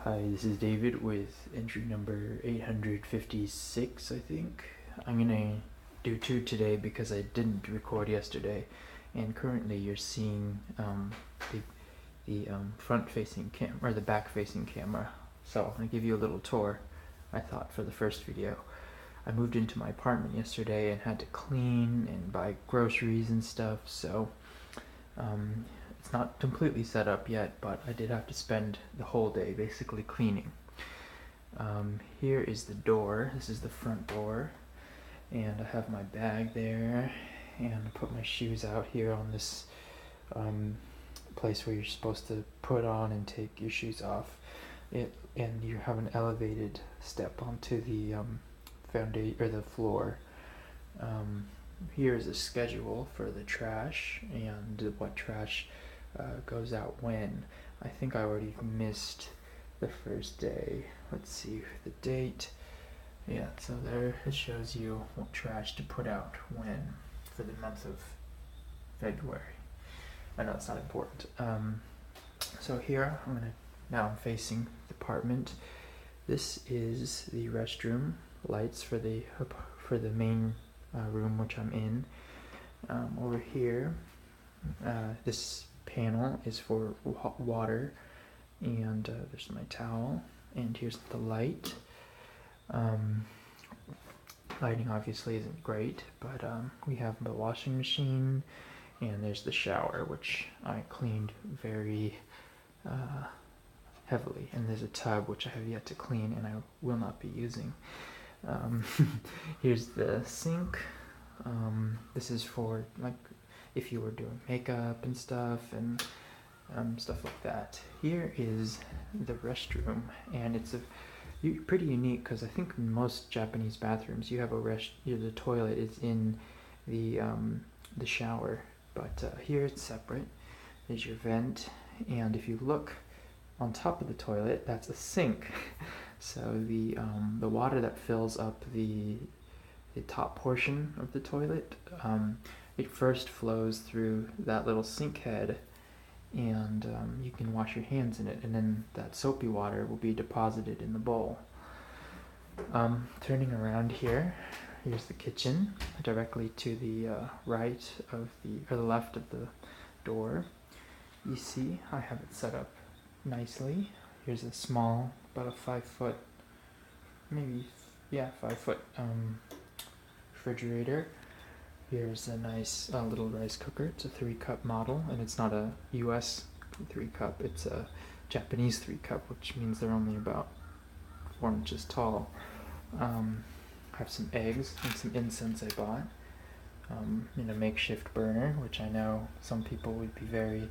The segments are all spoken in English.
Hi, this is David with entry number 856, I think. I'm gonna do two today because I didn't record yesterday, and currently you're seeing the front-facing camera or the back-facing camera. So I'm gonna give you a little tour. I thought for the first video. I moved into my apartment yesterday and had to clean and buy groceries and stuff, so it's not completely set up yet, but I did have to spend the whole day basically cleaning. Here is the door. This is the front door, and I have my bag there, and I put my shoes out here on this place where you're supposed to put on and take your shoes off. And you have an elevated step onto the foundation or the floor. Here is a schedule for the trash and what trash goes out when. I think I already missed the first day. Let's see the date. Yeah, so there it shows you what trash to put out when for the month of February. I know it's not important. So here I'm facing the apartment. This is the restroom lights for the main room which I'm in. Over here, this panel is for water, and there's my towel, and here's the light. Lighting obviously isn't great, but we have the washing machine, and there's the shower, which I cleaned very heavily, and there's a tub which I have yet to clean and I will not be using. Here's the sink. This is for like if you were doing makeup and stuff and stuff like that. Here is the restroom, and it's pretty unique because I think in most Japanese bathrooms you have the toilet is in the shower, but here it's separate. There's your vent, and if you look on top of the toilet, that's a sink. So the water that fills up the top portion of the toilet, it first flows through that little sink head, and you can wash your hands in it, and then that soapy water will be deposited in the bowl. Turning around here, here's the kitchen directly to the right of the left of the door. You see, I have it set up nicely. Here's a small, about a 5 foot, 5 foot refrigerator. Here's a nice little rice cooker. It's a 3-cup model, and it's not a US 3-cup, it's a Japanese 3-cup, which means they're only about 4 inches tall. I have some eggs and some incense I bought in a makeshift burner, which I know some people would be very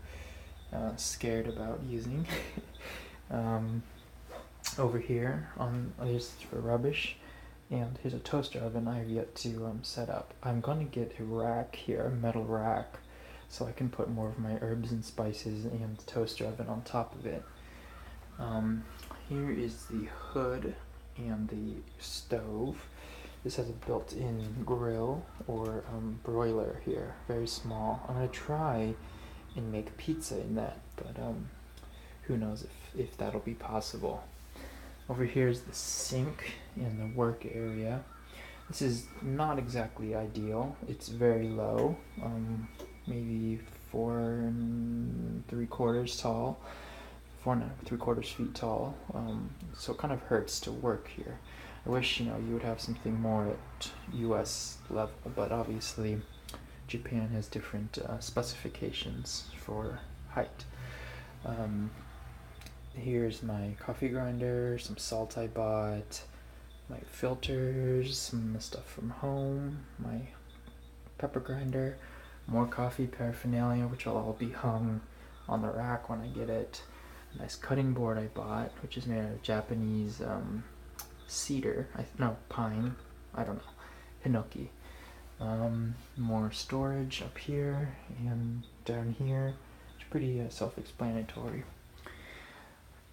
scared about using. Over here here's for rubbish, and here's a toaster oven I have yet to set up. I'm going to get a rack here, a metal rack, so I can put more of my herbs and spices and toaster oven on top of it. Here is the hood and the stove. This has a built-in grill or broiler here, very small. I'm going to try and make pizza in that, but who knows if that'll be possible. Over here is the sink in the work area. This is not exactly ideal. It's very low, maybe 4 3/4 tall, 4 3/4 feet tall. So it kind of hurts to work here. I wish you would have something more at US level, but obviously Japan has different specifications for height. Here's my coffee grinder, some salt I bought, my filters, some of the stuff from home, my pepper grinder, more coffee paraphernalia, which will all be hung on the rack when I get it. A nice cutting board I bought, which is made out of Japanese cedar, pine, I don't know, hinoki. More storage up here and down here. It's pretty self-explanatory.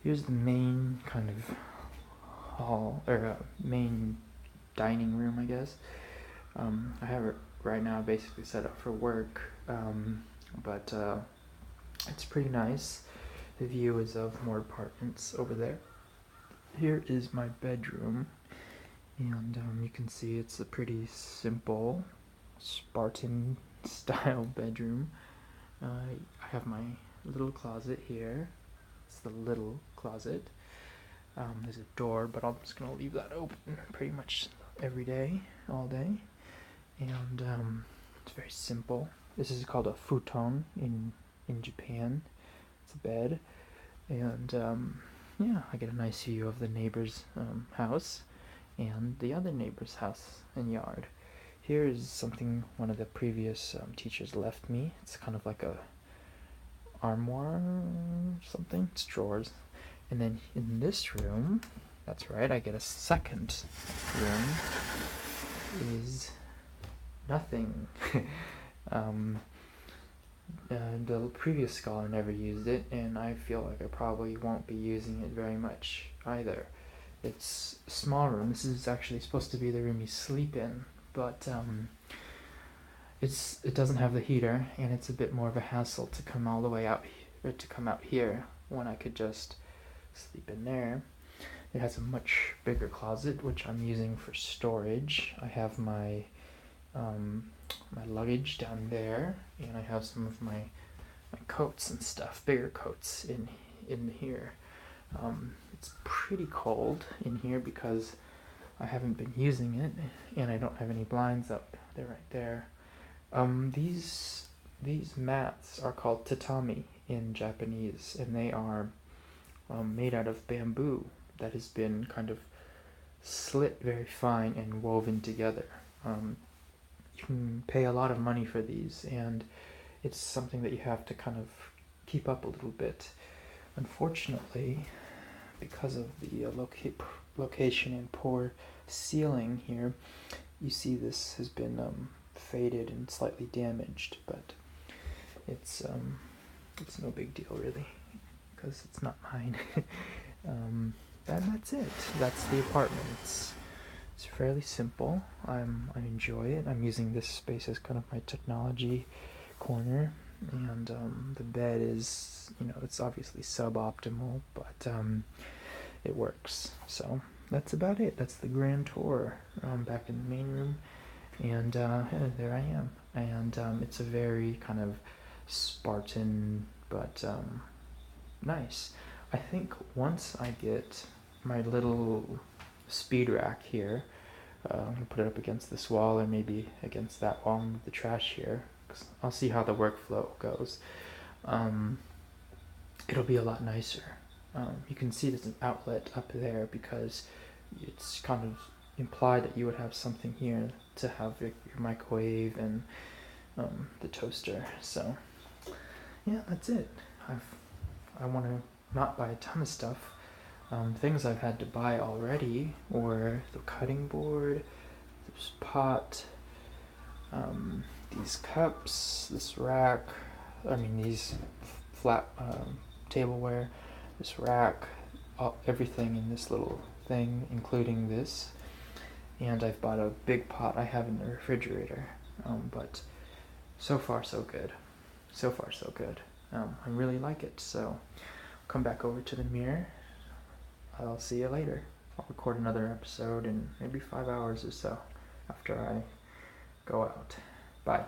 Here's the main kind of hall, or main dining room, I guess. I have it right now basically set up for work, but it's pretty nice. The view is of more apartments over there. here is my bedroom, and you can see it's a pretty simple Spartan style bedroom. I have my little closet here. It's the little closet. There's a door, but I'm just gonna leave that open pretty much every day, all day. And it's very simple. This is called a futon in Japan. It's a bed, and yeah, I get a nice view of the neighbor's house and the other neighbor's house and yard. Here is something one of the previous teachers left me. It's kind of like a armoire or something. It's drawers. And then in this room, that's right, I get a second room, is nothing. The previous scholar never used it, and I feel like I probably won't be using it very much either. It's a small room. This is actually supposed to be the room you sleep in, but it doesn't have the heater, and it's a bit more of a hassle to come all the way out or to come out here when I could just sleep in there. It has a much bigger closet, which I'm using for storage. I have my my luggage down there, and I have some of my coats and stuff, bigger coats in here. It's pretty cold in here because I haven't been using it, and I don't have any blinds up there right there. These mats are called tatami in Japanese, and they are made out of bamboo that has been kind of slit very fine and woven together. You can pay a lot of money for these, and it's something that you have to kind of keep up a little bit. Unfortunately, because of the location and poor ceiling here, you see this has been faded and slightly damaged, but it's no big deal really, because it's not mine. And that's it. That's the apartment. It's fairly simple. I enjoy it. I'm using this space as kind of my technology corner, and the bed is, it's obviously suboptimal, but it works. So that's about it. That's the grand tour. Back in the main room, and there I am. And it's a very kind of Spartan, but nice. I think once I get my little speed rack here, I'm going to put it up against this wall or maybe against that wall and move the trash here, 'cause I'll see how the workflow goes. It'll be a lot nicer. You can see there's an outlet up there because it's kind of implied that you would have something here to have your microwave and the toaster. So yeah, that's it. I want to not buy a ton of stuff. Things I've had to buy already were the cutting board, this pot, these cups, this rack, these flat tableware, this rack, everything in this little thing, including this. And I've bought a big pot I have in the refrigerator, but so far so good. So far so good. I really like it, so come back over to the mirror. I'll see you later. I'll record another episode in maybe 5 hours or so after I go out. Bye.